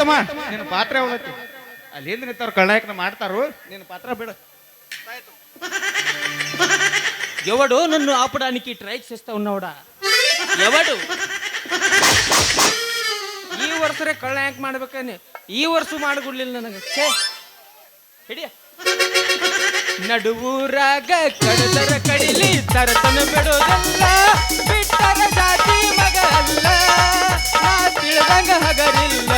ತಮ್ಮ ನಿನ್ನ ಪಾತ್ರ ಹೋಗತಿ ಅಲ್ಲಿಂದ ನಿಂತವ್ರು ಕಳ್ಳಾಯಕನ ಮಾಡ್ತಾರು ನಿನ್ನ ಪಾತ್ರ ಬಿಡ ఎవడు నన్ను ఆపడానికి ట్రై చేస్తా ఉన్నవాడా ఎవడు ಈ ವರ್ಷರೇ ಕಳ್ಳ ಯಾಕೆ ಮಾಡ್ಬೇಕನ್ನಿ ಈ ವರ್ಷ ಮಾಡಿಕೊಡ್ಲಿಲ್ಲ ನನಗೆ ಛೇ ಹಿಡಿಯ ನಡುವೂರಾಗ ಕಡದರ ಕಡಿಲಿ ತರತನ ಬಿಡೋದಲ್ಲ ಬಿಟ್ಟರ ಜಾತಿ ಮಗ ಅಲ್ಲ ನಾ ತಿಳಿದಂಗ ಹಗರಿಲ್ಲ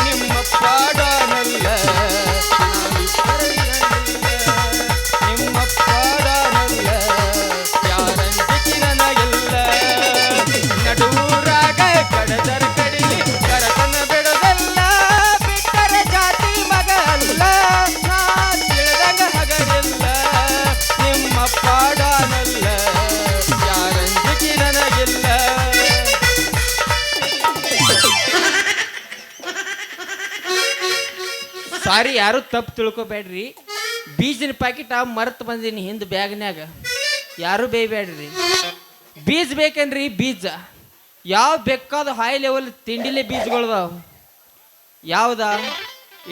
ನಿಮ್ಮ ಪಾಡನಲ್ಲ ನಿಮ್ಮ ಪಾಡನಲ್ಲ ಯಾರಂಜಿಕಿ ನನಗಿಲ್ಲ ನಡುವೂರಾಗ ಕಡದರ ಕಡಿಲಿ ತರತನ ಬಿಡೋದಲ್ಲ ಬಿಟ್ಟರ ಜಾತಿ ಮಗ ಅಲ್ಲ ನಾ ತಿಳಿದಂಗ ಹಗರಿಲ್ಲ ನಿಮ್ಮ ಪಾಡನಲ್ಲ ಯಾರಂಜಿಕಿ ನನಗಿಲ್ಲ ಸಾರಿ ಯಾರು ತಪ್ಪು ತಿಳ್ಕೊಬೇಡ್ರಿ ಬೀಜಿನ ಪ್ಯಾಕೆಟ್ ಮರೆತು ಬಂದೀನಿ ಹಿಂದೆ ಬ್ಯಾಗ್ನ್ಯಾಗ ಯಾರು ಬೇಯಬೇಡ್ರಿ ಬೀಜ ಬೇಕನ್ರಿ ಬೀಜ ಯಾವ ಬೇಕಾದ ಹೈ ಲೆವೆಲ್ ತಿಂಡಿಲೆ ಬೀಜಗಳದಾವ ಯಾವ್ದ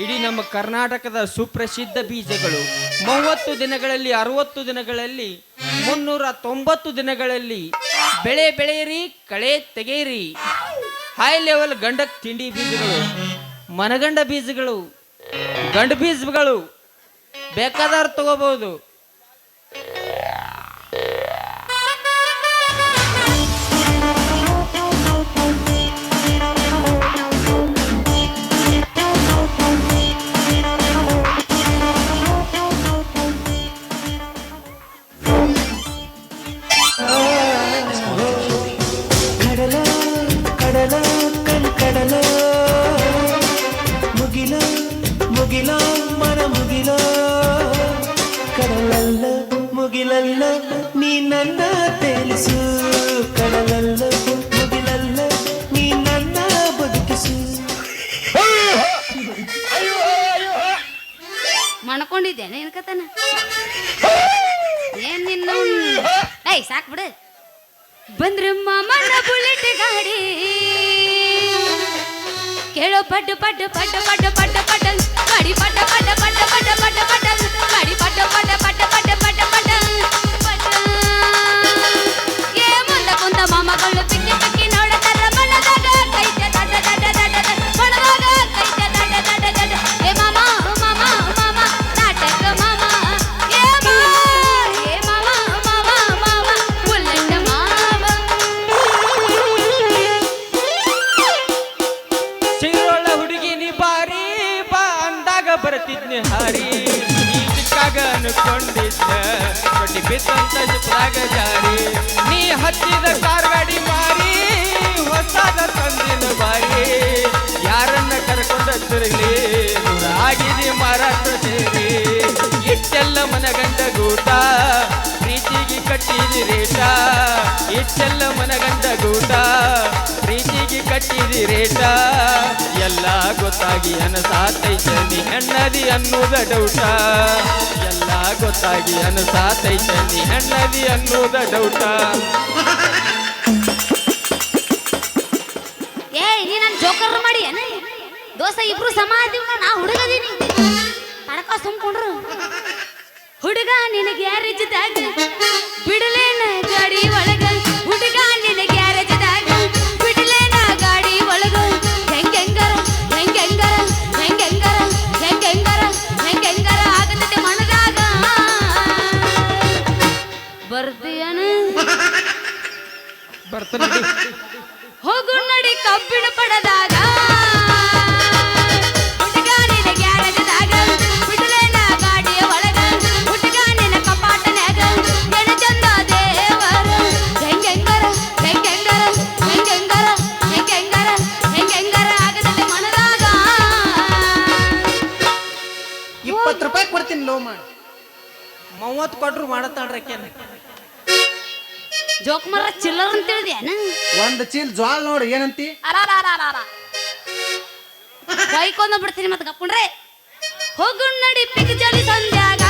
ಇಡೀ ನಮ್ಮ ಕರ್ನಾಟಕದ ಸುಪ್ರಸಿದ್ಧ ಬೀಜಗಳು 30 ದಿನಗಳಲ್ಲಿ 60 ದಿನಗಳಲ್ಲಿ 390 ದಿನಗಳಲ್ಲಿ ಬೆಳೆ ಬೆಳೆಯಿರಿ ಕಳೆ ತೆಗೆಯಿರಿ ಹೈ ಲೆವೆಲ್ ಗಂಡಕ್ ತಿಂಡಿ ಬೀಜಗಳು ಮನಗಂಡ ಬೀಜಗಳು ಗಂಡು ಬೀಜಗಳು ಬೇಕಾದವ್ರು ತಗೋಬಹುದು ಮುಗಿಲಲ್ಲ ನೀ ನನ್ನ ತಿಳಿಸು ಕಡಲಲ್ಲ ಮುಗಿಲಲ್ಲ ನೀ ನನ್ನ ಬದುಕಿಸು ಮಣ್ಕೊಂಡಿದ್ದೇನೆ ಏನ್ಕತನ ಏನ್ ನಿನ್ನ ಏಯ್ ಸಾಕ್ ಬಿಡು ಬಂದ್ರೆ ಮಾಮನ ಬುಲೆಟ್ ಗಾಡಿ ಕೇಳೋ ಪಡ್ಡು ಪಡ್ಡು ಪಡ್ಡು ಪಡ್ಡು ಪಡ್ಡು ಪಡ್ಡು ಗಾಡಿ ಪಡ್ಡ ಪಡ್ಡ ಪಡ್ಡ ಪಡ್ಡ ಪಡ್ಡ ಪಡ್ಡ ಗಾಡಿ ಪಡ್ಡ ಪಡ್ಡ ಪಡ್ಡ ಪಡ್ಡ ಪಡ್ಡ ಪಡ್ಡ ಪಡ್ಡ ಏ ಮುಂದ ಕುಂತ ಮಾಮಗಳು ಪಿಕ್ಕಿ ಪಿಕ್ಕಿ ನೋಡತಾರ ಮನದಾಗ ಕೈತೆ ದಡ್ಡ ದಡ್ಡ ದಡ್ಡ ಮನದಾಗ ಕೈತೆ ದಡ್ಡ ದಡ್ಡ ದಡ್ಡ ಏ ಮಾಮ ಮಾಮ ಮಾಮ ನಾಟಕ ಮಾಮ ಏ ಮಾಮ ಮಾಮ ಮಾಮ ಬುಲೆಟ್ ಮಾಮ ಸಿಂಗ್ರೊಳ್ಳ ಹುಡುಗಿ ನೀ ಬಾರಿ ಬಾ ಅಂದಾಗ ಬರ್ತಿದ್ನಿ ಹಾರಿ ಈ ಚಿಕ್ಕಾಗ ಅನ್ಕೊಂಡಿದ್ದ ಬಡ್ಡಿ ಬಿತ್ತಂತ ಚಿಕ್ಕದಾಗ ಜಾರಿ ನೀ ಹತ್ತಿದ ಕಾರ್ ಗಾಡಿ ಮಾರಿ ಹೊಸಾದ ತಂದಿನ ಬಾರಿ ಯಾರನ್ನ ಕರ್ಕೊಂಡ ತಿರುಗಲಿ ಆಗಿದೆ ಮಾರಾಟ ಸೇರಿ ಇಟ್ಟೆಲ್ಲ ಮನಗಂಡ ಗೂಟ ಪ್ರೀತಿಗೆ ಕಟ್ಟಿದಿ ರೇಟ ಇಟ್ಟೆಲ್ಲ ಮನಗಂಡ ಗೂಟ ಪ್ರೀತಿಗೆ ಕಟ್ಟಿದಿ ರೇಟ ಎಲ್ಲ ಗೊತ್ತಾಗಿ ಅನಸಾತೈತ ನೀ ಹೆಣ್ಣದಿ ಅನ್ನೋದ ಡೌಟ ಎಲ್ಲ ಗೊತ್ತಾಗಿ ಅನಸಾತೈತ ನೀ ಹೆಣ್ಣದಿ ಅನ್ನೋದ ಡೌಟ ಏಯ್ ನೀ ನನ್ನ ಜೋಕರ್ ಮಾಡಿ ಏನ ದೋಸ್ತ ಇಬ್ರು ಸಮ ಅದೀವಿ ನಾ ಹುಡುಗದೀನಿ ತಡಕ ಸುಮ್ಕೊಂಡ್ರು ಹುಡುಗ ನಿನ ಗ್ಯಾರೇಜ್ದಾಗ ಬಿಡಲೇನ ಗಾಡಿ ಒಳಗ ಹುಡುಗ ನಿನ ಗ್ಯಾರೇಜ್ದಾಗ ಬಿಡಲೇನ ಗಾಡಿ ಒಳಗ ಹೆಂಗೆಂಗರ ಹೆಂಗೆಂಗರ ಹೆಂಗೆಂಗರ ಹೆಂಗೆಂಗರ ಹೆಂಗೆಂಗರ ಆಗತೈತೆ ಮನದಾಗ ಬರ್ತೀಯನ ಬರ್ತಾನೆ ಹೋಗು ನಡಿ ಕಬ್ಬಿಣ ಪಡದಾಗ ಹುಡುಗ ನಿನ ಗ್ಯಾರೇಜ್ದಾಗ ಬಿಡಲೇನ ಗಾಡಿಯ ಒಳಗ ಹುಡುಗ ನಿನ ಕಪಾಟನ್ಯಾಗ ಎಣ ಚಂದ ದೇವರ ಹೆಂಗೆಂಗರ ಹೆಂಗೆಂಗರ ಹೆಂಗೆಂಗರ ಹೆಂಗೆಂಗರ ಹೆಂಗೆಂಗರ ಆಗತೈತೆ ಮನದಾಗ 20 ರೂಪಾಯಿ ಕೊಡ್ತೀನಿ ಲೋ ಮಾಡಿ 30 ಕೊಟ್ರು ಮಾಡತ್ತಾಳ್ರಕ್ಕೇನ ಜೋಕ್ ಮರ ಚಿಲ್ಲರ್ ಅಂತ ತಿಳಿದ್ಯಾನ ಒಂದು ಚೀಲ್ ಜ್ವಾಳ ನೋಡಿ ಏನಂತಿ ಬೈಕೊಂದ ಬಿಡ್ತೀನಿ ಮತ್ತೆ ಕಪ್ಕೊಂಡ್ರೆ ಹೋಗು ನಡಿ ಪಿಕ್ ಜಲಿ ಸಂಧ್ಯಾಗ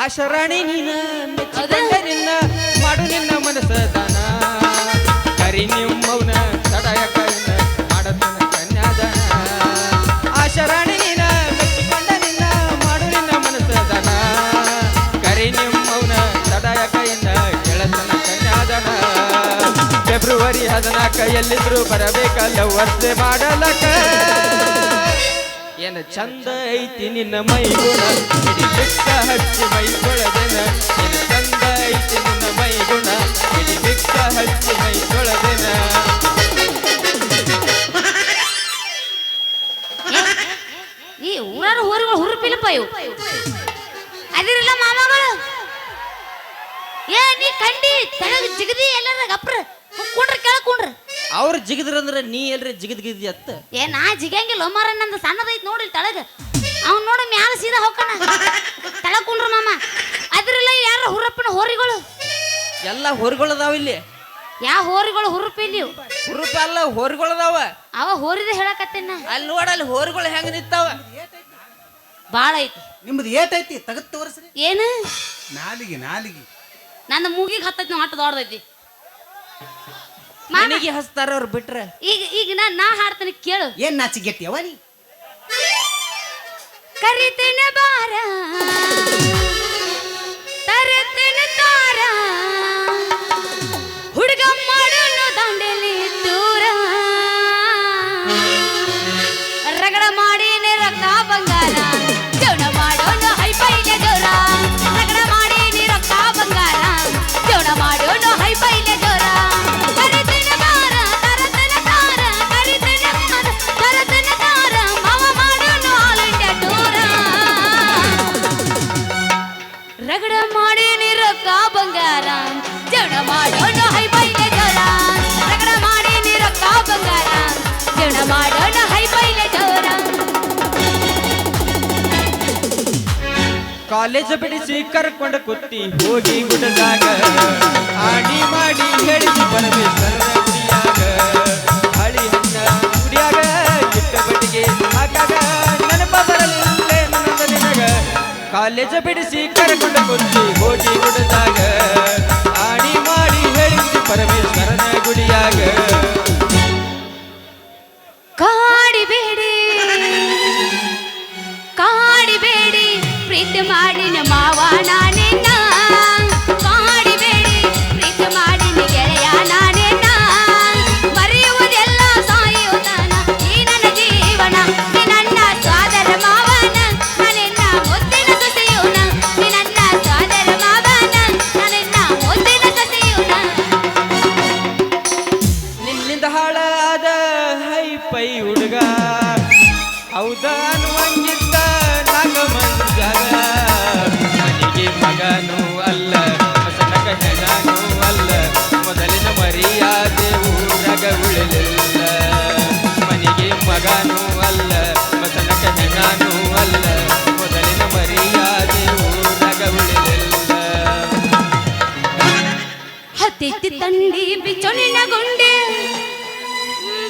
ಆಶರಾಣಿ ನೀನ ಮೆಚ್ಚಿಕೊಂಡ ನಿನ್ನ ಮಾಡು ನಿನ್ನ ಮನಸ್ಸದಾನ ಕರಿ ನಿಮ್ಮವನ ತಡಯಕ ಮಾಡತನ ಕನ್ಯಾದಾನ ಆಶರಾಣಿ ನೀನ ಮೆಚ್ಚಿಕೊಂಡ ನಿನ್ನ ಮಾಡು ನಿನ್ನ ಮನಸ್ಸದನ ಕರಿ ನಿಮ್ಮವನ ತಡಯಕ ಗೆಳತನ ಕನ್ಯಾದಾನ ಫೆಬ್ರವರಿ 14 ಎಲ್ಲಿದ್ರು ಬರಬೇಕಲ್ಲ ವರ್ಷೆ ಮಾಡಲಕ ಏನ ಚಂದ ಐತಿ ನಿನ್ನ ಮೈಗುಣ ಇಡೀ ಬಿಕ್ಕ ಹಚ್ಚಿ ಮೈ ತೊಳೆದೆನ ಏನ ಚಂದ ಐತಿ ನಿನ್ನ ಮೈಗುಣ ಇಡೀ ಬಿಕ್ಕ ಹಚ್ಚಿ ಮೈ ತೊಳೆದೆನ ಈ ಊರಾರ ಊರುಗಳು ಹುರುಪಿಲ್ಲಪ್ಪ ಇವು ಅದಿರಲ್ಲ ಮಾಮಗಳು ಏ ನೀ ಕಂಡಿ ತಳಗ ಜಿಗದಿ ಎಲ್ಲರ ಗಪ್ರ ಕುಂಡ್ರ ಕೆಳಗ್ ಕುಂಡ್ರ ಅವ್ರ ಜಿಗದ್ರಂದ್ರ ನೀ ಎಲ್ರಿ ಜಿಗದ್ಗಿದ್ದಿ ಅತ್ತ ಏ ನಾ ಜಿಗಂಗಿಲ್ಲ ಮಾರ ನಂದು ಸಣ್ಣದೈತ್ ನೋಡಿ ತಳಗ ಅವ್ನು ನೋಡ ಮ್ಯಾಲ ಸೀದಾ ಹೋಗ್ಕಣ ತಳಗ ಕುಂಡ್ರ ಮಾಮ ಅದ್ರಲ್ಲ ಯಾರ ಹುರಪ್ಪನ ಹೋರಿಗಳು ಎಲ್ಲ ಹೊರಗಳದಾವ ಇಲ್ಲಿ ಯಾವ ಹೋರಿಗಳು ಹುರುಪಿಲ್ಲಿ ಹುರುಪ ಅಲ್ಲ ಹೊರಗಳದಾವ ಅವ ಹೋರಿದ ಹೇಳಕತ್ತೇನ ಅಲ್ಲಿ ನೋಡಲ್ಲಿ ಹೊರಗಳು ಹೆಂಗ ನಿಂತಾವ ಬಾಳ ಐತಿ ನಿಮ್ದು ಏಟೈತಿ ತಗದ್ ತೋರಿಸ್ರಿ ಏನು ನಾಲಿಗೆ ನಾಲಿಗೆ ನಂದು ಮೂಗಿಗೆ ಹತ್ತೈತಿ ನಾವು ಅಟ್ಟು ದೊಡ್ಡದೈತಿ ಮನೆಗೆ ಹಸ್ತಾರ ಅವ್ರು ಬಿಟ್ರ ಈಗ ನಾ ಹಾಡ್ತೀನಿ ಕೇಳು ಏನ್ ನಾಚಿಗೆಟ್ಟಿ ಅವ ನೀ ಕರಿತೇನೆ ಬಾರ ತರತೇನೆ ತಾರ ಹುಡುಗ ಮಾಡೋನು ದಾಂಡೆಲಿ ದೂರ ರಗಡ ಮಾಡಿ ರೊಕ್ಕ ಬಂಗಾರ ಜೀವನ ಮಾಡೋನು ಹೈಫೈಲೆ ಜೋರ ರಗಡ ಮಾಡಿ ರೊಕ್ಕ ಬಂಗಾರ ಜೀವನ ಮಾಡೋನು ಹೈಫೈಲೆ ಜೋರ ಕರಿತೇನೆ ಬಾರ ತರತೇನೆ ತಾರ ಕರಿತೇನೆ ಬಾರ ತರತೇನೆ ತಾರ ಮಾವ ಮಾಡೋನು ಆಲ್ ಇಂಡಿಯಾ ಟೂರ ರಗಡ ಮಾಡಿ ರೊಕ್ಕ ಬಂಗಾರ ಜೀವನ ಮಾಡೋನು ಹೈಫೈಲೆ ಜೋರ ರಗಡ ಮಾಡಿ ರೊಕ್ಕ ಬಂಗಾರ ಜೀವನ ಮಾಡೋನು ಹೈಫೈಲೆ ಜೋರ ಕಾಲೇಜ್ ಬಿಡಿಸಿ ಕರ್ಕೊಂಡ ಕುತ್ತಿ ಹೋಗಿ ಗುಡ್ಡದಾಗ ಆಡಿ ಮಾಡಿ ಹೇಳಿಸಿ ಪರಮೇಶ್ವರನ ಗುಡಿಯಾಗ ಹಳಿ ಹಣ್ಣ ಗುಡಿಯಾಗ ಇಟ್ಟ ಬಟ್ಟಿಗೆ ಹಾಕಾಗ ನೆನಪ ಬರಲಿಲ್ಲ ನನ್ನ ನಿನಗ ಕಾಲೇಜ್ ಬಿಡಿಸಿ ಕರ್ಕೊಂಡ ಕುತ್ತಿ ಹೋಗಿ ಗುಡ್ಡದಾಗ ಆಡಿ ಮಾಡಿ ಹೇಳಿಸಿ ಪರಮೇಶ್ವರನ ಗುಡಿಯಾಗ ಕಾಡಿಬೇಡಿ ಕಾಡಿಬೇಡಿ ಪ್ರೀತಿ ಮಾಡಿನ ಮಾವ ನಾನಿನ್ನ ಕಾಡಿಬೇಡಿ ಪ್ರೀತಿ ಮಾಡಿನ ಗೆಳೆಯ ನಾನಿನ್ನ ಮರೆಯುವುದೆಲ್ಲ ಸಾಯುವುದನ ಈ ನನ್ನ ಜೀವನ ಈ ನನ್ನ ಸೋದರ ಮಾವನ ನಾನಿನ್ನ ಮುದ್ದಿನ ಸೊಸೆಯುನ ಈ ನನ್ನ ಸೋದರ ಮಾವನ ನಾನಿನ್ನ ಮುದ್ದಿನ ಸೊಸೆಯುನ ನಿನ್ನಿಂದ ಹಾಳಾದ ಹೈಪೈ ಹುಡುಗ ಹೌದ ಅನ್ನುವಂಗಿದ್ದ ನಾಗ ಮಂಜಾಗ ಮನೆಗೆ ಮಗನೂ ಅಲ್ಲ ಮಸನಕ ಹೆಣನೂ ಅಲ್ಲ ಮೊದಲಿನ ಮರ್ಯಾದೆ ಊರಾಗ ಉಳಿಲಿಲ್ಲ ಮನೆಗೆ ಮಗನೂ ಅಲ್ಲ ಮಸನಕ ಹೆಣನೂ ಅಲ್ಲ ಮೊದಲಿನ ಮರ್ಯಾದೆ ಊರಾಗ ಉಳಿಲಿಲ್ಲ ಹತ್ತಿತ್ತಿ ತಂಡಿ ಬಿಚ್ಚೊನಿನ ಗುಂಡೆ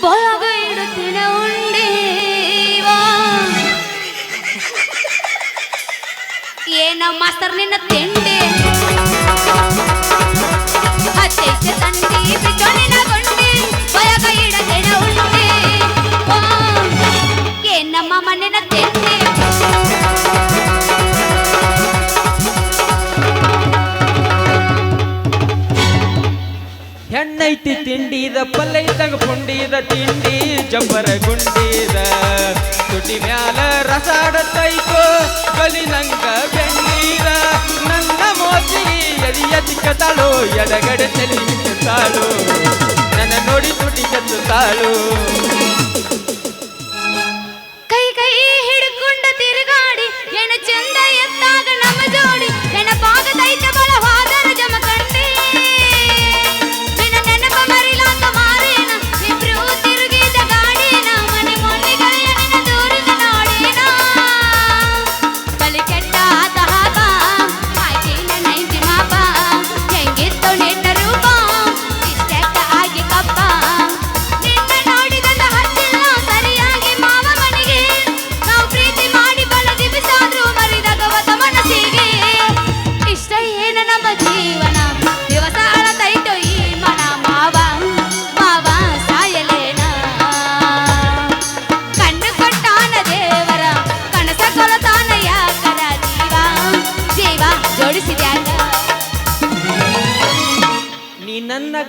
ಬೊಳಗ ಇಡುತ್ತಿನ ಉಂಡೆ ಏನ ಮಾಸ್ತರ್ ನಿನ್ನ ತಿಂಡಿ ಹತ್ತಿತ್ತಿ ತಂಡಿ ಬಿಚ್ಚೊನಿನ ಗುಂಡೆ ಬೊಳಗ ಇಡುತ್ತಿನ ಉಂಡೆ ಏನಮ್ಮ ಮನೆನ ತಿಂಡಿ ಹೆಣ್ಣೈತಿ ತಿಂಡಿದ ಪಲ್ಲೈತಂಗ ಪುಂಡಿದ ತಿಂಡಿ ಜಂಬರ ಗುಂಡಿದ ತುಟಿ ಮ್ಯಾಲ ರಸಾಡತೈಕೋ ಕಲಿನಂಗ ಬೆಣ್ಣೀರ ನನ್ನ ಮೋಚಿಗೆ ಎದಿಯ ಚಿಕ್ಕತಾಳು ಎಡಗಡೆ ತಲೆ ತಾಳು ನನ್ನ ನೋಡಿ ತುಟಿ ಕಚ್ಚುತ್ತಾಳು ಕೈ ಕೈ ಹಿಡ್ಕೊಂಡ ತಿರುಗಾಡಿ ಹೆಣ ಚಂದ ಎತ್ತಾಗ ನಮ್ಮ ಜೋಡಿ ನೆನಪಾಗದೈತ ಬಲ ಹೋದರ ಜಮಕಂಡಿ ನಿನ್ನ ನೆನಪ ಮರಿಲಾಕ ಮಾರೇನ ಇಬ್ರು ತಿರುಗಿದ ಗಾಡಿನ ಮನೆ ಮೊನ್ನೆಗಳ ನಿನ್ನ ದೂರದ ನಾಡಿನ ಬಲಿ ಕೆಟ್ಟ ಆತ ಆಯ್ತಿನ ನೈಂಟಿ ಮಾಪ ಹೆಂಗಿತ್ತು ನಿನ್ನ ರೂಪ ಇಷ್ಟೆಟ್ಟ ಆಗಿ ಕಪ್ಪ ನಿನ್ನ ನೋಡಿದ ಹತ್ತಿಲ್ಲ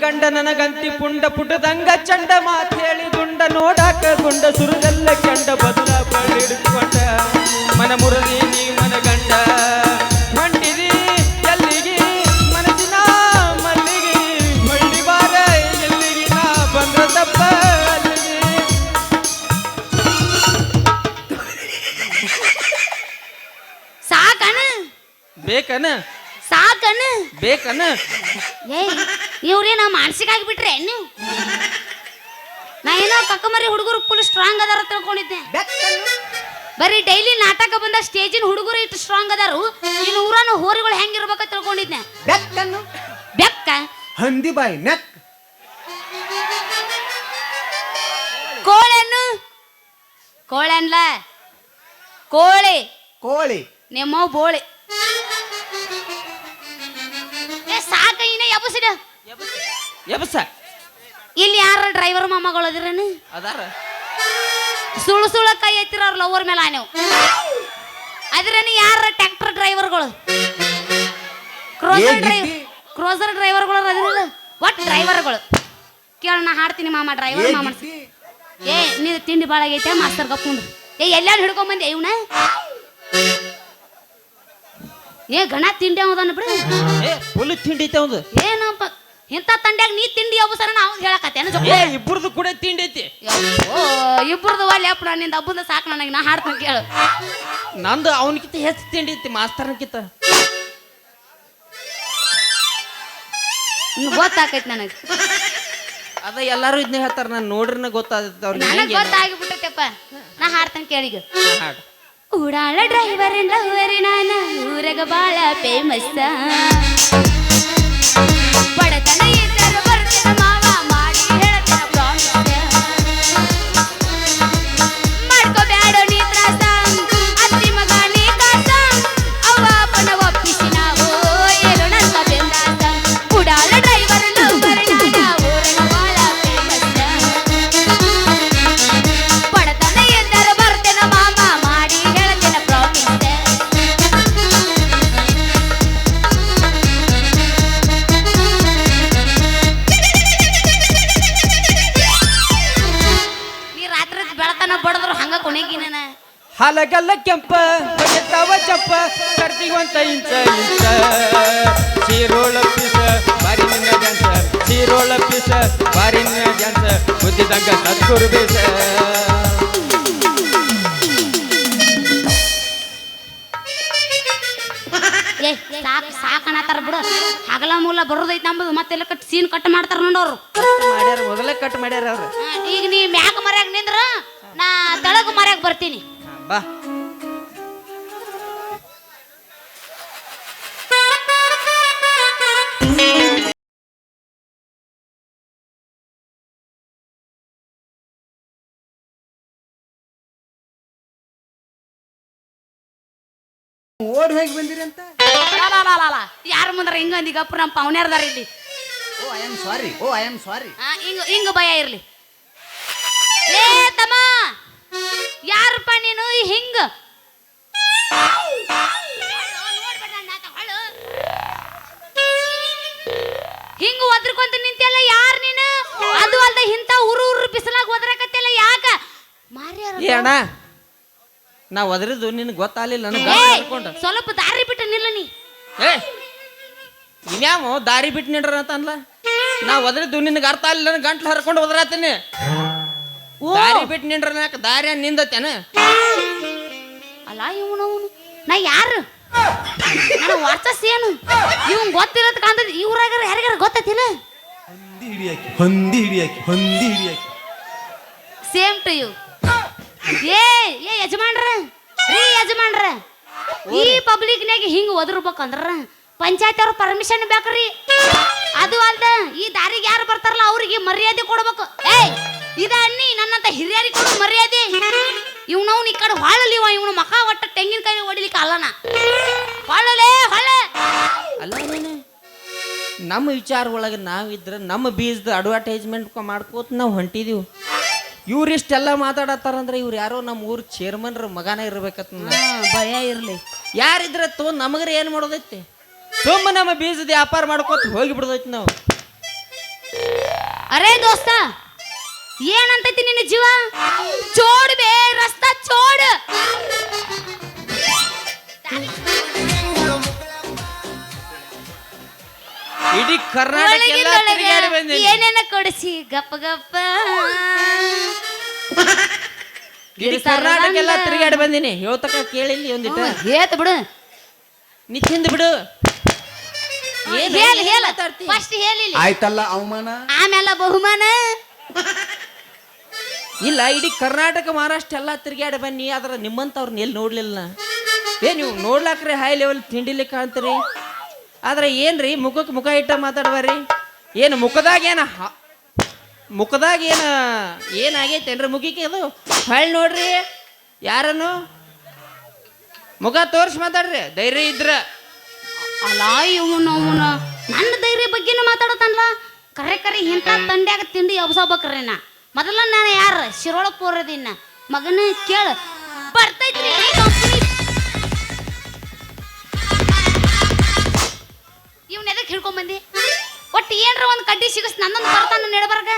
ಗಂಡ ನನಗಂತಿ ಪುಂಡ ಪುಟದಂಗ ಚಂಡ ಮಾತ್ ಹೇಳಿ ದುಂಡ ನೋಡಾಕ ಗುಂಡ ಸುರದೆಲ್ಲ ಕಂಡ ಬದಲ ಬಳಿಡ್ಕೊಂಡ ಮನ ಮುರದಿ ನೀ ಮನ ಗಂಡ ಹೊಂಟಿದಿ ಎಲ್ಲಿಗಿ ಮನಸ್ಸಿನ ಮಲ್ಲಿಗೆ ಹೊಳ್ಳಿ ಬಾರ ಎಲ್ಲಿಗಿ ನಾ ಬಂದ್ರ ತಪ್ಪ ಅಲ್ಲಿಗೆ. ಸಾಕನ ಬೇಕನ ಸಾಕನ ಬೇಕನ ಏಯ್ ಇವ್ರೇನ ಮಾನಸಿಕ ಆಗಿಬಿಟ್ರೆ ನೀವು ನಾ ಏನೋ ಕಕ್ಕಮರಿ ಹುಡುಗರು ಫುಲ್ ಸ್ಟ್ರಾಂಗ್ ಅದಾರ ತಿಳ್ಕೊಂಡಿದ್ದೆ ಬರೀ ಡೈಲಿ ನಾಟಕ ಬಂದ ಸ್ಟೇಜಿನ ಹುಡುಗರು ಇಟ್ಟು ಸ್ಟ್ರಾಂಗ್ ಅದಾರು ಇನ್ನು ಊರನ್ನು ಹೋರಿಗಳು ಹೆಂಗಿರ್ಬೇಕ ತಿಳ್ಕೊಂಡಿದ್ನೆ ಬೆಕ್ಕನ್ನು ಬೆಕ್ಕ ಹಂದಿ ಬಾಯಿ ನೆಕ್ ಕೋಳೆನ್ನು ಕೋಳೆನ್ಲ ಕೋಳಿ ಕೋಳಿ ನಿಮ್ಮ ಬೋಳಿ ಏ ಸಾಕ ಇನ್ನ ಎಬಸಿಡ ಎಬಸ ಇಲ್ಲಿ ಯಾರ ಡ್ರೈವರ್ ಮಾಮಗಳು ಅದಿರೇನು ಅದಾರ ಸುಳ್ಳು ಸುಳ್ಳು ಕೈ ಎತ್ತಿರ ಅವ್ರ ಲವರ್ ಮೇಲೆ ನೀವು ಅದ್ರೇನು ಯಾರ ಟ್ರ್ಯಾಕ್ಟರ್ ಡ್ರೈವರ್ಗಳು ಕ್ರೋಸರ್ ಡ್ರೈವರ್ಗಳು ಅದಿರಲ್ಲ ಒಟ್ಟು ಡ್ರೈವರ್ಗಳು ಕೇಳ ನಾ ಹಾಡ್ತೀನಿ ಮಾಮ ಡ್ರೈವರ್ ಮಾಮ ಏ ನೀನು ತಿಂಡಿ ಭಾಳ ಆಗೈತೆ ಮಾಸ್ತರ್ ಕಪ್ಕೊಂಡು ಏ ಎಲ್ಲಾರು ಹಿಡ್ಕೊಂಬಂದೆ ಇವನ ಏ ಗಣ ತಿಂಡಿ ಅವದನ್ನ ಬಿಡು ಏ ಫುಲ್ ತಿಂಡಿ ಐತೆ ಅವ್ದು ಏನಪ್ಪ ಇಂಥ ತಂಡ್ಯಾಗ ನೀ ತಿಂಡಿ ಒಬ್ಬಸರ ನಾವು ಹೇಳಕತ್ತೇನ ಏ ಇಬ್ಬರದು ಕೂಡ ತಿಂಡಿ ಐತಿ ಓ ಇಬ್ಬರದು ಒಳ್ಳೆ ಅಪ್ಪ ನಿಂದ ಹಬ್ಬದ ಸಾಕು ನನಗೆ ನಾ ಹಾಡ್ತೀನಿ ಕೇಳು ನಂದು ಅವನಕಿಂತ ಹೆಚ್ಚು ತಿಂಡಿ ಐತಿ ಮಾಸ್ತರ್ನಕಿಂತ ಗೊತ್ತಾಕೈತಿ ನನಗೆ ಅದ ಎಲ್ಲಾರು ಇದನ್ನ ಹೇಳ್ತಾರ ನಾನು ನೋಡ್ರಿನ ಗೊತ್ತಾಗುತ್ತೆ ಅವ್ರಿಗೆ ನನಗೆ ಗೊತ್ತಾಗಿಬಿಟ್ಟೈತಪ್ಪ ನಾ ಹಾಡ್ತೀನಿ ಕೇಳಿಗ ಹಾಡು ಉಡಾಳ ಡ್ರೈವರ್ ಲವರಿ ನಾನ ಊರಗ ಬಾಳ ಫೇಮಸ್ ಬಡತನ ಇದ್ದರು ಬರ್ತಾನ ಮಾವ ಮಾಡಿ ಹೇಳ್ತಾನ ಪ್ರಾಮಿಸ್ ಮಾಡ್ಕೋಬ್ಯಾಡೋ ನೀ ತ್ರಾಸ ಅತ್ತಿ ಮಗ ನೀ ಕಾಸ ಅವ್ವ ಅಪ್ಪನ ಒಪ್ಪಿಸಿ ನಾವು ಏನು ನನ್ನ ಬೆಂದಾಸ ಉಡಾಳ ಡ್ರೈವರ್ ಲವರಿ ನಾನ ಊರಗ ಬಾಳ ಫೇಮಸ್ ಬಡತನ ಇದ್ದರು ಬರ್ತಾನ ಮಾವ ಮಾಡಿ ಹೇಳ್ತಾನ ಪ್ರಾಮಿಸ್ ನೀ ರಾತ್ರಿ ಬೆಳತನ ಬಡದ್ರು ಹಂಗ ಕೊನೆಗಿನ ಹಲಗಲ್ಲ ಕೆಂಪ ಬಗೆತಾವ ಚಪ್ಪ ಕರ್ತಿಗೊಂತ ಇಂಚ ಇಂಚ ಚೀರೋಳ ಪೀಸ ಬಾರಿ ನಿನ್ನ ಡ್ಯಾನ್ಸ ಚೀರೋಳ ಪೀಸ ಬಾರಿ ನಿನ್ನ ಡ್ಯಾನ್ಸ ಬುದ್ಧಿದಂಗ ಸದ್ಗುರು ಬೇಸ ಏ ಸಾಕಣತಾರ ಬಿಡು ಹಗಲ ಮೂಲ ಬರೋದೈತಿ ನಂಬುದು ಮತ್ತೆಲ್ಲ ಕಟ್ ಸೀನ್ ಕಟ್ ಮಾಡ್ತಾರ ನೋಡೋರು ಮಾಡ್ಯಾರ ಮೊದಲೇ ಕಟ್ ಮಾಡ್ಯಾರ ಅವ್ರು ಈಗ ನೀ ಮ್ಯಾಗ ಮರ್ಯಾಗ ನಿಂದ್ರ ನಾ ತಳಗ ಮರ್ಯಾಗ ಬರ್ತೀನಿ ಬಾ ಓಡಿ ಹೋಗಿ ಬಂದಿರಿ ಅಂತ ಯಾರ ಮುಂದ್ರ ಹಿಂಗ ಅಂದಿ ಗಪ್ಪ ನಮ್ಮ ಪವನ್ಯಾರದಾರ ಇಲ್ಲಿ oh I am sorry oh I am sorry ಹಿಂಗ ಹಿಂಗ ಭಯ ಇರ್ಲಿ ಏ ತಮ್ಮ ಯಾರಪ್ಪ ನೀನು ಹಿಂಗ ಹಿಂಗ ಒದ್ರಕೊಂತ ನಿಂತಿಯಲ್ಲ ಯಾರು ನೀನು ಅದು ಅಲ್ದ ಇಂಥ ಉರು ಉರು ಬಿಸಿಲಾಗ ಒದ್ರಕತ್ತಿಯಲ್ಲ ಯಾಕ ಏ ಅಣ್ಣ ನಾ ಒದರಿದ್ದು ನಿನಗೆ ಗೊತ್ತಾಗಲಿಲ್ಲ ನನಗೆ ಅನ್ಕೊಂಡ ಸ್ವಲ್ಪ ದಾರಿ ಬಿಟ್ಟು ನಿಲ್ಲ ನೀ ಏ ಇನ್ಯಾವ ದಾರಿ ಬಿಟ್ಟು ನಿಡ್ರ ಅಂತ ಅನ್ಲ ನಾ ಒದರಿದ್ದು ನಿನಗೆ ಅರ್ಥ ಆಗಲಿಲ್ಲ ನನಗೆ ಗಂಟ್ಲು ಹರ್ಕೊಂಡು ಒದರಾತೀನಿ ದಾರಿ ಬಿಟ್ಟು ನಿಂಡ್ರ ದಾರಿ ನಿಂದತ್ತೇನ ಅಲ್ಲ ಇವನವನು ನಾ ಯಾರು ನನ್ನ ವಾಟ್ಸಸ್ ಏನು ಇವ್ ಗೊತ್ತಿರತ್ ಕಾಂತದ ಇವ್ರಾಗ ಯಾರಿಗಾರ ಗೊತ್ತಿಲ್ಲ ಹೊಂದಿ ಹಿಡಿಯಾಕಿ ಸೇಮ್ ಟು ಯು ಏ ಯಜಮಾನ್ರ ರೀ ಯಜಮಾನ್ರ ಈ ಪಬ್ಲಿಕ್ನಾಗ ಹಿಂಗ ಒದರ್ಬೇಕಂದ್ರ ಪಂಚಾಯತ್ ಅವ್ರ ಪರ್ಮಿಷನ್ ಬೇಕ್ರಿ ಅದು ಅಲ್ದ ಈ ದಾರಿಗೆ ಯಾರು ಬರ್ತಾರಲ್ಲ ಅವ್ರಿಗೆ ಮರ್ಯಾದೆ ಕೊಡ್ಬೇಕು ಏಯ್ ಇದ ಅನ್ನಿ ನನ್ನಂತ ಹಿರಿಯರಿಗೆ ಕೊಡು ಮರ್ಯಾದೆ ಇವ್ನವ್ನ ಈ ಕಡೆ ಹೊಳಲಿ ಇವನು ಮಕ ಒಟ್ಟ ತೆಂಗಿನಕಾಯಿ ಹೊಡಿಲಿಕ್ಕೆ ಅಲ್ಲನ ಹೊಳಲೇ ಹೊಳ ಅಲ್ಲ ನೀನು ನಮ್ಮ ವಿಚಾರ ಒಳಗೆ ನಾವಿದ್ರೆ ನಮ್ಮ ಬೀಜದ ಅಡ್ವರ್ಟೈಸ್ಮೆಂಟ್ ಮಾಡ್ಕೋತ ನಾವು ಹೊಂಟಿದೀವಿ ಇವ್ರು ಇಷ್ಟೆಲ್ಲ ಮಾತಾಡತ್ತಾರಂದ್ರೆ ಇವ್ರು ಯಾರೋ ನಮ್ಮ ಊರ್ ಚೇರ್ಮನ್ರ ಮಗನ ಇರ್ಬೇಕತ್ ಭಯ ಇರ್ಲಿ ಯಾರಿದ್ರೆ ನಮಗ್ರೆ ಏನು ಮಾಡೋದೈತಿ ಸುಮ್ಮ ನಮ್ಮ ಬೀಜದ ವ್ಯಾಪಾರ ಮಾಡ್ಕೋತ ಹೋಗಿ ಬಿಡೋದೈತಿ ನಾವು ಅರೇ ದೋಸ್ತ ಏನಂತೈತಿ ನಿನ್ನ ಜೀವ ಚೋಡ್ ಬೇ ರಸ್ತಾ ಚೋಡ್ ಇಡೀ ಕರ್ನಾಟಕ ಎಲ್ಲ ತಿರುಗಾಡಿ ಬಂದೀನಿ. ಏನೇನ ಕೊಡಿಸಿ ಗಪ್ಪ ಗಪ್ಪ ಇಡೀ ಕರ್ನಾಟಕ ಎಲ್ಲ ತಿರುಗಾಡಿ ಬಂದಿನಿ. ಹೇಳ್ತಕ್ಕ ಕೇಳಿಲ್ಲಿ ಒಂದಿಟ್ಟು ಹೇತ್ ಬಿಡು ನೀ ತಿಂದು ಬಿಡು. ಹೇಳ ಹೇಳ ಫಸ್ಟ್ ಹೇಳಿಲ್ಲ ಆಯ್ತಲ್ಲ ಅವಮಾನ. ಆಮೇಲೆ ಬಹುಮಾನ. ಇಲ್ಲ ಇಡೀ ಕರ್ನಾಟಕ ಮಹಾರಾಷ್ಟ್ರ ಎಲ್ಲ ತಿರುಗಾಡಿ ಬನ್ನಿ. ಆದ್ರೆ ನಿಮ್ಮಂತವ್ರನ್ನ ಎಲ್ಲಿ ನೋಡ್ಲಿಲ್ಲ. ನೀವು ನೋಡ್ಲಾಕ್ರಿ ಹೈ ಲೆವೆಲ್ ತಿಂಡಿಲಿ ಕಾಣ್ತೀರಿ. ಆದ್ರೆ ಏನ್ರಿ ಮುಖಕ್ಕೆ ಮುಖ ಇಟ್ಟ ಮಾತಾಡ್ಬಾರಿ. ಏನು ಮುಖದಾಗ ಏನಾಗೈತೇನ್ರಿ ಮುಖಕ್ಕೆ ಅದು ಹೊಳ್ ನೋಡ್ರಿ. ಯಾರನ್ನು ಮುಖ ತೋರ್ಸಿ ಮಾತಾಡ್ರಿ ಧೈರ್ಯ ಇದ್ರ. ಅಲ್ಲ ಇವನು ನನ್ನ ಧೈರ್ಯ ಬಗ್ಗೆನೂ ಮಾತಾಡತಾನಲ್ಲ. ಕರೆ ಕರೆ ಇಂಥ ತಂಡ್ಯಾಗ ತಿಂಡಿ ಎಬ್ಸೋಬೇಕ್ರಿ ನಾ. ಮೊದಲ ನಾನು ಯಾರ ಶಿರೋಳ ಪೂರದಿನ್ನ ಮಗನ ಕೇಳ ಬರ್ತೈತ್ರಿ ಕಂಪನಿ. ಇವ್ನ ಎದಕ್ಕೆ ಹಿಡ್ಕೊಂಬಂದಿ? ಒಟ್ಟು ಏನ್ರ ಒಂದು ಕಡ್ಡಿ ಸಿಗಸ್ ನನ್ನೊಂದು ಬರ್ತಾನ ನೆಡಬರ್ಗ.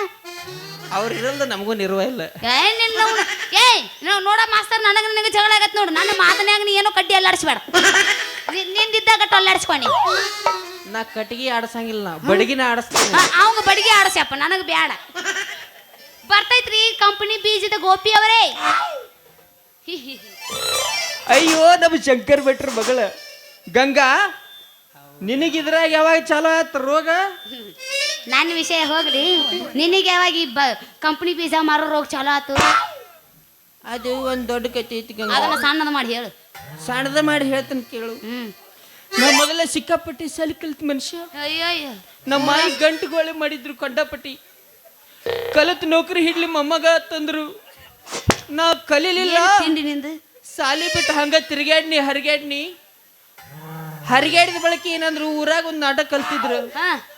ಅವ್ರು ಇರಲ್ದ ನಮಗೂ ನಿರ್ವ ಇಲ್ಲ. ನಾವು ನೋಡ ಮಾಸ್ತರ್ ನನಗೆ ಜಗಳ ಆಗತ್ ನೋಡು. ನನ್ನ ಮಾತನ್ಯಾಗ ನೀ ಏನೋ ಕಡ್ಡಿ ಅಲ್ಲಾಡಿಸ್ಬೇಡ. ನಿಂದಿದ್ದಾಗ ಅಲ್ಲಾಡಿಸ್ಕೊನಿ. ನಾ ಕಟ್ಟಿಗೆ ಆಡಸಂಗಿಲ್ಲ, ಬಡಗಿನ ಆಡಸ್ತೀನಿ. ಅವಂಗ ಬಡಿಗೆ ಆಡಸ್ಯಪ್ಪ, ನನಗೆ ಬ್ಯಾಡ. ಬರ್ತೈತ್ರಿ ಕಂಪನಿ ಬೀಜದ ಗೋಪಿ ಅವರೇ. ಅಯ್ಯೋ ನಮ್ಮ ಶಂಕರ್ ಭಟ್ರ ಮಗಳ ಗಂಗಾ, ನಿನಗಿದ್ರಾಗ ಯಾವಾಗ ಚಾಲೋ ಆಯ್ತು ರೋಗ? ನನ್ನ ವಿಷಯ ಹೋಗ್ಲಿ, ನಿನಗೆ ಯಾವಾಗ ಈ ಕಂಪನಿ ಬೀಜ ಮಾರೋ ರೋಗ ಚಾಲೋ ಆತು? ಅದು ಒಂದ್ ದೊಡ್ಡ ಕತೆ ಐತಿ ಗಂಗಾ. ಅದನ್ನ ಸಣ್ಣದ ಮಾಡಿ ಹೇಳು. ಸಣ್ಣದ ಮಾಡಿ ಹೇಳ್ತಾನೆ ಕೇಳು. ನಾ ಮೊದಲ ಸಿಕ್ಕಾಪಟ್ಟಿ ಸಲಿ ಕಲ್ತ ಮನುಷ್ಯ. ಅಯ್ಯಯ್ಯ, ನಮ್ಮ ಮಾಯಿ ಗಂಟುಗೋಳೆ ಮಾಡಿದ್ರು ಕಂಡಪಟ್ಟಿ. ಕಲತ್ ನೌಕರಿ ಹಿಡ್ಲಿ ಮೊಮ್ಮಗ ತಂದ್ರು. ನಾ ಕಲೀಲಿಲ್ಲ. ತಿಂಡಿ ನಿಂದು ಸಾಲಿ ಬಿಟ್ಟು ಹಂಗ ತಿರ್ಗ್ಯಾಡ್ನಿ ಹರಿಗಾಡಿದ ಬಳಕೆ ಏನಂದ್ರು ಊರಾಗ ಒಂದ್ ನಾಟಕ ಕಲ್ತಿದ್ರು.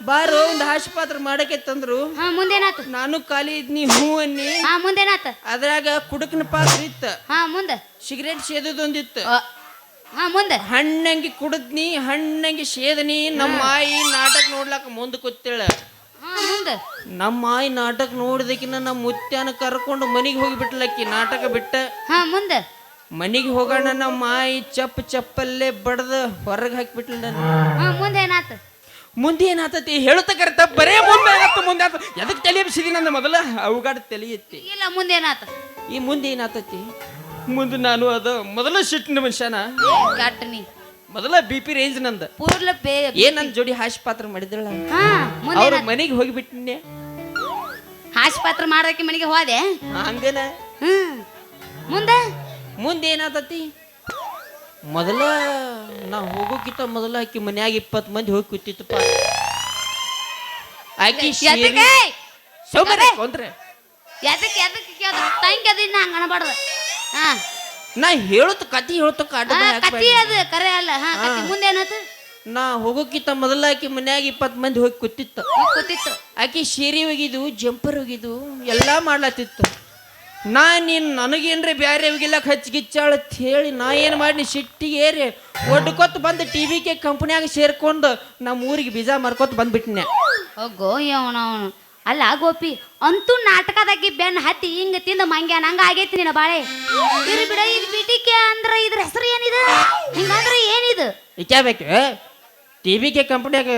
ಬಾರೋ ಒಂದ್ ಹಾಸ್ಯ ಪಾತ್ರ ಮಾಡಕ್ಕೆ ತಂದ್ರು. ಮುಂದೇನಾತು? ನಾನು ಖಾಲಿ ಇದ್ನಿ ಹೂ ಅನ್ನಿ. ಮುಂದೇನಾತ? ಅದ್ರಾಗ ಕುಡುಕನ ಪಾತ್ರ ಇತ್ತ. ಮುಂದೆ ಸಿಗರೇಟ್ ಸೇದೊಂದಿತ್ತು. ಮುಂದೆ ಹಣ್ಣಂಗಿ ಕುಡದ್ನಿ, ಹಣ್ಣಂಗಿ ಸೇದನಿ. ನಮ್ಮ ಮಾಯಿ ನಾಟಕ ನೋಡ್ಲಾಕ ಮುಂದೆ ಕೂತೇಳ. ಮುಂದೆ ನಮ್ಮ ಮಾಯಿ ನಾಟಕ ನೋಡಿದಕಿನ ನಮ್ಮ ಮುತ್ಯಾನ ಕರ್ಕೊಂಡು ಮನಿಗೆ ಹೋಗಿಬಿಟ್ಲಕ್ಕಿ. ನಾಟಕ ಬಿಟ್ಟ ಮುಂದೆ ಮನಿಗೆ ಹೋಗೋಣ ನಮ್ಮ ಮಾಯಿ ಚಪ್ಪಲ್ಲೇ ಬಡ್ದ ಹೊರಗೆ ಹಾಕಿಬಿಟ್ಲ. ಮುಂದೆ ಏನಾತತಿ ಹೇಳುತ್ತ ಕರೆತ ಬರೇ ಮುಂದೆ ಎದಕ್ ತಲೆ ಬಿಸಿದಿ ನನ್ನ ಮೊದಲ ಅವುಗಾಡ ತಲೆ ಎತ್ತಿ. ಇಲ್ಲ ಮುಂದೇನಾತ? ಈ ಮುಂದೆ ಏನಾತತಿ? ಮುಂದೆ ನಾನು ಅದ ಮೊದಲ ಸಿಟ್ಟಿನ ಮನುಷ್ಯನ. ಮೊದಲ BP ರೇಂಜ್ ನಂದ. ಏನ್ ನನ್ ಜೋಡಿ ಹಾಸ್ಯ ಪಾತ್ರ ಮಾಡಿದ್ರಲ್ಲ, ಅವ್ರ ಮನೆಗೆ ಹೋಗಿಬಿಟ್ಟಿನಿ. ಹಾಸ್ಯ ಪಾತ್ರ ಮಾಡಕ್ಕೆ ಮನೆಗೆ ಹೋದೆ ಹಂಗನ. ಮುಂದೆ ಏನಾತತಿ? ಮೊದಲ ನಾ ಹೋಗೋಕ್ಕಿಂತ ಮೊದಲ ಆಕಿ ಮನ್ಯಾಗ 20 ಮಂದಿ ಹೋಗಿ ಕೂತಿತ್ತಪ್ಪ. ಆಕಿ ನಾ ಹೇಳುತ್ತ ಕತಿ ಕರೆ ಅಲ್ಲ. ಮುಂದೇನಾತು? ನಾ ಹೋಗೋಕ್ಕಿಂತ ಮೊದಲ ಆಕಿ ಮನ್ಯಾಗ 20 ಮಂದಿ ಹೋಗಿ ಕೂತಿತ್ತು. ಆಕಿ ಸೀರೆ ಒಗಿದು, ಜಂಪರ್ ಒಗಿದು ಎಲ್ಲಾ ಮಾಡ್ಲತ್ತಿತ್ತು. ನನಗೇನ್ರಿ ಬ್ಯಾರೆ ಒಗಿಲಕ್ ಹಚ್ಚಿಗಿಚ್ಚಾಳ ಹೇಳಿ ನಾ ಏನ್ ಮಾಡಿ ಸಿಟ್ಟಿಗೆ ಏರಿ ಒಡ್ಕೊತ್ ಬಂದು TVK ಕಂಪನಿಯಾಗ ಸೇರ್ಕೊಂಡು ನಮ್ಮ ಊರಿಗೆ ಬೀಜ ಮಾರ್ಕೊತ್ ಬಂದ್ಬಿಟ್ನೆ. ಹೋಗೋ ಅವನು ಅಲ್ಲ ಗೋಪಿ, ಅಂತೂ ನಾಟಕದಾಗಿ ಬೆನ್ನ ಹತ್ತಿ ಹಿಂಗ ತಿಂದ ಮಂಗ್ಯಾನ ಹಂಗ ಆಗೈತಿ ನಿನ್ನ ಬಾಳೆ. ಬಿಡ ಇದು BTK ಅಂದ್ರ ಇದ್ರ ಹೆಸರು ಏನಿದೆ? ಹಿಂಗಂದ್ರೆ ಏನಿದು? ಬೇಕು TVK ಕಂಪನಿಯಾಗ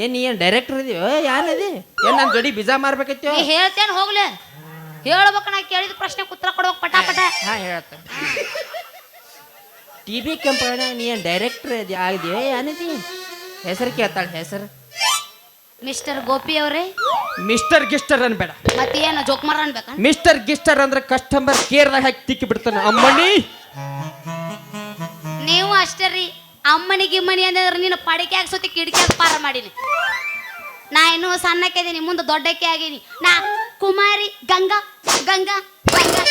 ಏನ್ ಡೈರೆಕ್ಟರ್ ಇದೀವ? ಯಾರದಿ? ಏನ್ ನನ್ನ ಜೋಡಿ ಬೀಜ ಮಾರ್ಬೇಕೈತಿ? ಹೇಳ್ತೇನೆ ಹೋಗ್ಲೆ, ಹೇಳ್ಬೇಕ. ನಾ ಕೇಳಿದ ಪ್ರಶ್ನೆ ಉತ್ತರ ಕೊಡ್ಬೇಕು ಪಟಾಪಟ. ಹೇಳ್ತೇನೆ. TVK ಕಂಪನಿಯಾಗ ನೀ ಏನ್ ಡೈರೆಕ್ಟರ್ ಆಗಿದೆಯಾ? ಏನಿದಿ? ಹೆಸರು ಕೇಳ್ತಾಳ. ಹೆಸರು ಮಿಸ್ಟರ್ ಗೋಪಿ ಅವರೇ. ಮಿಸ್ಟರ್ ಗಿಸ್ಟರ್ ಅನ್ಬೇಡ. ಮತ್ತೇನು ಜೋಕ್ಮಾರ ಅನ್ಬೇಕಾ? ಮಿಸ್ಟರ್ ಗಿಸ್ಟರ್ ಅಂದ್ರೆ ಕಸ್ಟಮರ್ ಕೇರ್ದಾಗ ಹಾಕಿ ತಿಕ್ಕಿ ಬಿಡ್ತಾನೆ. ಅಮ್ಮನಿ ನೀವು ಅಷ್ಟೇ ರೀ. ಅಮ್ಮನಿ ಗಿಮ್ಮನಿ ಅಂದ್ರೆ ನೀನು ಪಡಿಕೆ ಸುತ್ತಿ ಕಿಡಿಕೆ ಪಾರ ಮಾಡೀನಿ. ನಾ ಇನ್ನೂ ಸಣ್ಣಕ್ಕೆ ಇದೀನಿ, ಮುಂದೆ ದೊಡ್ಡಕ್ಕೆ ಆಗೀನಿ. ನಾ ಕುಮಾರಿ ಗಂಗಾ ಗಂಗಾ ಗಂಗಾ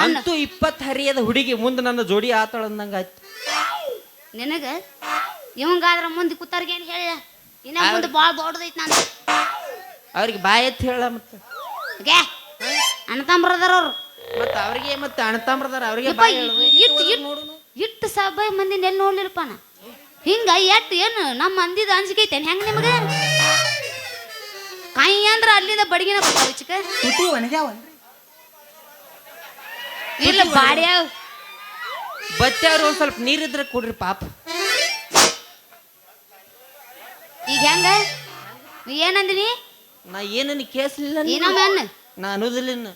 ಅಂತೂ 20 ಹರಿಯದ ಹುಡುಗಿ ಮುಂದೆ ನನ್ನ ಜೋಡಿ ಆತಾಳ ಅಂದಂಗ ಆಯ್ತು. ನಿನಗ ಇವಂಗಾದ್ರ ಮುಂದೆ ಕೂತಾರ್ಗೇನು ಹೇಳ? ಇನ್ನ ಮುಂದೆ ಭಾಳ ದೊಡ್ಡದೈತಿ. ನಾನು ಅವ್ರಿಗೆ ಬಾಯ್ ಎತ್ ಹೇಳ. ಮತ್ತೆ ಅಣ್ಣತಂಬ್ರದಾರ ಅವ್ರು. ಮತ್ತೆ ಅವ್ರಿಗೆ ಮತ್ತೆ ಅಣ್ಣತಂಬ್ರದಾರ ಅವ್ರಿಗೆ ಇಟ್ಟು ಸಭೆ ಮಂದಿ ಎಲ್ಲಿ ನೋಡ್ಲಿಲ್ಲಪ್ಪ ನಾ. ಹಿಂಗ ಎಟ್ಟು ಏನು ನಮ್ಮ ಮಂದಿದ ಅಂಜಿಕೆ ಐತೇನು ಹೆಂಗ ನಿಮಗೆ? ಹೈ ಅಂದ್ರ ಅಲ್ಲಿಂದ ಬಡಗಿನ ಬರ್ತಾವ ಚಿಕ್ಕ ತುಟಿ ಒಣಗ್ಯಾವನ್ರಿ ಇಲ್ಲ ಬಾಡ್ಯಾವ ಬಚ್ಚಾರು ಒಂದ್ ಸ್ವಲ್ಪ ನೀರಿದ್ರೆ ಕೊಡ್ರಿ ಪಾಪ. ಈಗ ಹೆಂಗ ನೀ ಏನಂದಿನಿ ನಾ ಏನನ್ನ ಕೇಳಿಸ್ಲಿಲ್ಲ ಏನಮ್ಮ ಅನ್ನ ನಾ ಅನ್ನೋದಿಲ್ಲ ಇನ್ನು.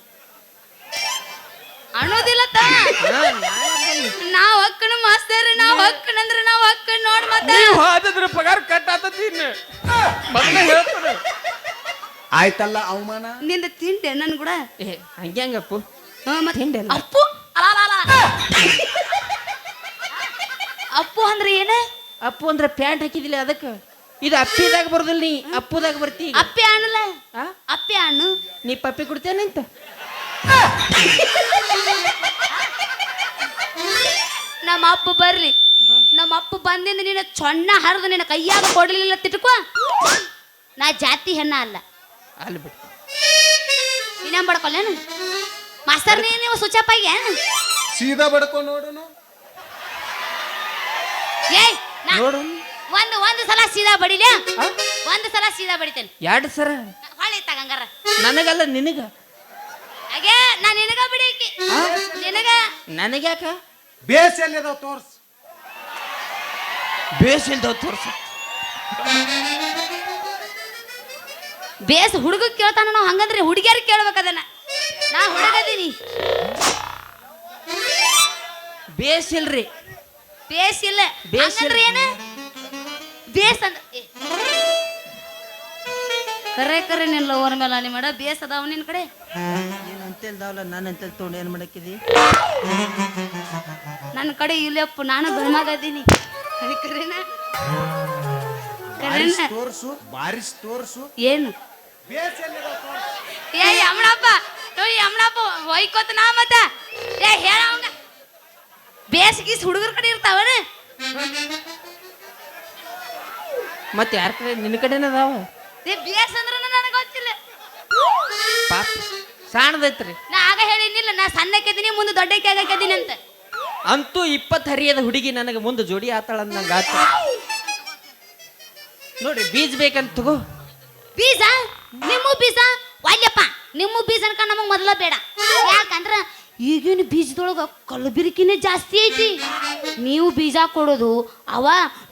ಅನ್ನೋದಿಲ್ಲತ್ತ ನಾವ್ ಹಕ್ಕಣ ಮಾಸ್ತರ್ ನಾವ್ ಹಕ್ಕಣಂದ್ರ ನಾವ್ ಹಕ್ಕಣ ನೋಡ್ ಮತ್ತ ನೀವ್ ಹೋದ್ರ ಪಗಾರ ಕಟ್ ಆತತಿ ಇನ್ನು. ಮೊದ್ಲೇ ಹೇಳ್ತಾನೆ. ಆಯ್ತಲ್ಲ ಅವಮಾನ. ನಿಂದ ತಿಂಡೆ ನನ್ ಕೂಡ ಏ ಹಂಗ್ಯಾಂಗಪ್ಪು ಮತ್ತೆ ತಿಂಡೆಲ್ಲ. ಅಪ್ಪು ಅಲಾಲ ಅಪ್ಪು ಅಂದ್ರೆ ಏನ ಅಪ್ಪು ಅಂದ್ರೆ ಪ್ಯಾಂಟ್ ಹಾಕಿದಿಲ್ಲ ಅದಕ್ಕೆ. ಇದು ಅಪ್ಪಿದಾಗ ಬರೋದಿಲ್ಲ, ನೀ ಅಪ್ಪುದಾಗ ಬರ್ತಿ. ಅಪ್ಪೆ ಅನ್ನಲ್ಲ ಆ? ಅಪ್ಪೆ ಅನ್ನು ನೀ ಪಪ್ಪಿ ಕೊಡ್ತೇನಂತ. ನಮ್ಮ ಅಪ್ಪ ಬರ್ಲಿ ನಮ್ಮ ಅಪ್ಪ ಬಂದಿಂದ ನಿನ್ನ ಚೊಣ್ಣ ಹರಿದು ನಿನ್ನ ಕೈಯಾಗ ಕೊಡ್ಲಿಲ್ಲ ತಿಟ್ಕೋ ನಾ ಜಾತಿ ಹೆಣ್ಣ ಅಲ್ಲ ಅಲ್ಲಿ ಬಿಟ್ಟು ಇನ್ನೇನ್ ಬಡ್ಕೊಲ್ಲೇನು ಮಾಸ್ತರ್ ನೀವು ಸುಚಪ್ಪಾಗಿ ಸೀದಾ ಬಡ್ಕೊ ನೋಡೋಣ. ಏಯ್ ನೋಡು ಒಂದು ಸಲ ಸೀದಾ ಬಡಿಲ ಒಂದು ಸಲ ಸೀದಾ ಬಡಿತೇನೆ 2 ಸರ. ಹೊಳಿ ತಗಂಗಾರ ನನಗಲ್ಲ ನಿನಗ. ಹಾಗೆ ನಾ ನಿನಗ ಬಿಡಿಕಿ ನಿನಗ ನನಗ್ಯಾಕ ಬೇಸ್ ಎಲ್ಲಿದಾವ ತೋರ್ಸ್. ಬೇಸ್ ಇಲ್ದವ ತೋರ್ಸ. ಬೇಸ್ ಹುಡುಗ ಕೇಳ್ತಾನ ನಾವು ಹಂಗಂದ್ರೆ ಹುಡುಗಿಯರ್ ಕೇಳ್ಬೇಕದನ್ನ ನಾ ಹುಡುಗದೀನಿ ಬೇಸ್ ಇಲ್ರಿ. ಬೇಸ್ ಇಲ್ಲ ಬೇಸ್ ಅಂದ್ರೆ ಏನ ಬೇಸ್ ಅಂದ್ರ ಕರೆ ನಿಲ್ಲ ಓರ ಮೇಲೆ ಅಲ್ಲಿ ಮಾಡ ಬೇಸ್ ಅದಾವ ನಿನ್ ಕಡೆ ನೀನ್ ಅಂತೆಲ್ದಾವಲ್ಲ ನಾನು ಅಂತೆಲ್ ತೊಗೊಂಡು ಏನ್ ಮಾಡಕ್ಕಿದಿ. ನನ್ನ ಕಡೆ ಇಲ್ಲಪ್ಪ ನಾನು ಗಣಮಗದೀನಿ ಕರೆನ ಬಾರಿಸ್ ತೋರ್ಸು ಬಾರಿಸ್ ತೋರ್ಸು. ಏನು ಬೇಸ್ ಎಲ್ಲಿದಾವ ತೋರ್ಸು. ಏ ಯಮಣಪ್ಪ ಯಮಣಪ್ಪ ಹೊಯ್ಕೋತ ನಾ ಮತ್ತ ಏ ಹೇಳ ಅವಂಗ ಬೇಸಿಗೀಸ್ ಹುಡುಗರ ಕಡೆ ಇರ್ತಾವನ ಮತ್ತೆ ಯಾರ ಕಡೆ ನಿನ್ನ ಕಡೆನ ಅದಾವ. ಏ ಬೇಸ್ ಅಂದ್ರ ನನಗೆ ಗೊತ್ತಿಲ್ಲ ಪಾಪ ಸಾಣದೈತ್ರಿ. ನಾ ಆಗ ಹೇಳಿನಿಲ್ಲ ನಾ ಸಣ್ಣಕ್ಕಿದ್ದೀನಿ ಮುಂದೆ ದೊಡ್ಡಕ್ಕೆ ಆಗಕ್ಕಿದ್ದೀನಿ ಅಂತ ಅಂತೂ 20 ಹರಿಯದ ಹುಡುಗಿ ನನಗೆ ಮುಂದೆ ಜೋಡಿ ಆತಾಳ ನಂಗೆ ಆತ ನೋಡ್ರಿ. ಬೀಜ ಬೇಕಂತ ತಗೋ. ಬೀಜ ನಿಮ್ಮ ಬೀಜ ವಾಲ್ಯಪ್ಪ ನಿಮ್ಮ ಬೀಜ ಅನ್ಕ ನಮಗ್ ಮೊದಲ ಬೇಡ ಯಾಕಂದ್ರ ಈಗಿನ ಬೀಜದೊಳಗ ಕಲಬೆರಕಿನೇ ಜಾಸ್ತಿ ಐತಿ. ನೀವು ಬೀಜ ಕೊಡೋದು ಅವ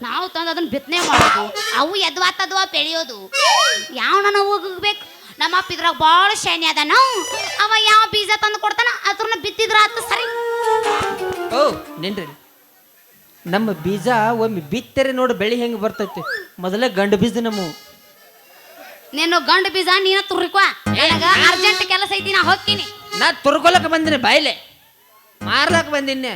ನಾವು ತಂದು ಅದನ್ನ ಬಿತ್ತನೆ ಮಾಡೋದು ಅವು ಎದ್ವಾತದ್ವಾ ಬೆಳೆಯೋದು ಯಾವ ನಾವು ಹೋಗ್ಬೇಕು. ನಮ್ಮ ಅಪ್ಪ ಇದ್ರಾಗ ಭಾಳ ಶೈನಿ ಅದ ನಾವು ಅವ ಯಾವ ಬೀಜ ತಂದು ಕೊಡ್ತಾನ ಅದ್ರನ್ನ ಬಿತ್ತಿದ್ರ ಆತ ಸರಿ. ಓ ನಿನ್ರಿ ನಮ್ಮ ಬೀಜ ಒಮ್ಮೆ ಬಿತ್ತರೆ ನೋಡಿ ಬೆಳಿ ಹೆಂಗೆ ಬರ್ತೈತಿ. ಮೊದಲೇ ಗಂಡು ಬೀಜ ನಮ್ಮ ನೀನು ಗಂಡು ಬೀಜ ನೀನ ತುರ್ಕೋ ನನಗ ಅರ್ಜೆಂಟ್ ಕೆಲಸ ಐತಿ ನಾ ಹೋಗ್ತೀನಿ. ನಾ ತುರ್ಕೊಲಕ್ ಬಂದಿನಿ ಬಾಯ್ಲೆ ಮಾರ್ಲಾಕ್ ಬಂದಿನ್ನೆ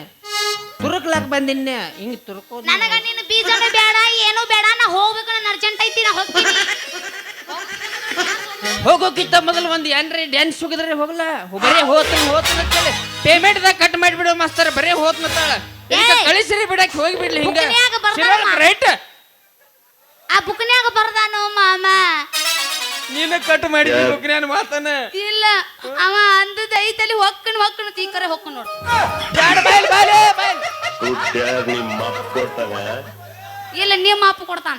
ತುರುಕ್ಲಾಕ್ ಬಂದಿನ್ನೆ ಹಿಂಗ್ ತುರ್ಕೋ. ನನಗ ನೀನು ಬೀಜನೂ ಬೇಡ ಏನೂ ಬೇಡ ನಾ ಹೋಗ್ಬೇಕು ನನ್ನ ಅರ್ಜೆಂಟ್ ಐತಿ ನಾ ಹೋಗ್ತೀನಿ. ಹೋಗೋಕ್ಕಿಂತ ಮೊದಲು ಒಂದು ಏನ್ರಿ ಡ್ಯಾನ್ಸ್ ಹೋಗಿದ್ರೆ ಹೋಗ್ಲ ಬರೇ ಹೋತಂತೇಳಿ ಪೇಮೆಂಟ್ದಾಗ ಕಟ್ ಮಾಡಿಬಿಡು ಮಾಸ್ತರ್. ಬರೇ ಹೋತ್ ಮತ್ತಾಳ ಕಳಿಸಿರಿ ಬಿಡಕ್ ಹೋಗಿ ಬಿಡ್ಲಿ ಹಿಂಗ ಬುಕ್ನ್ಯಾಗ ಬರ್ದಾನ. ರೈಟ್ ಆ ಬುಕ್ನ್ಯಾಗ ಬರ್ದಾನು ಮಾಮ ನೀನು ಕಟ್ ಮಾಡಿದ್ರಿ ಬುಕ್ನ್ಯಾನ ಮಾತನ ಇಲ್ಲ ಅವ ಅಂದದ ಐತಲ್ಲಿ ಹೊಕ್ಕಣ ತೀಕರೆ ಹೊಕ್ಕ ನೋಡು ಇಲ್ಲ ನಿಮ್ಮ ಅಪ್ಪ ಕೊಡ್ತಾನ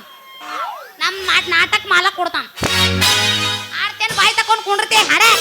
ನಮ್ಮ ನಾಟಕ ಮಾಲಕ್ ಕೊಡ್ತಾನ ಆಡ್ತೇನೆ ಬಾಯಿ ತಕೊಂಡ್ ಕುಂಡ್ರತೆ ಹಡೆ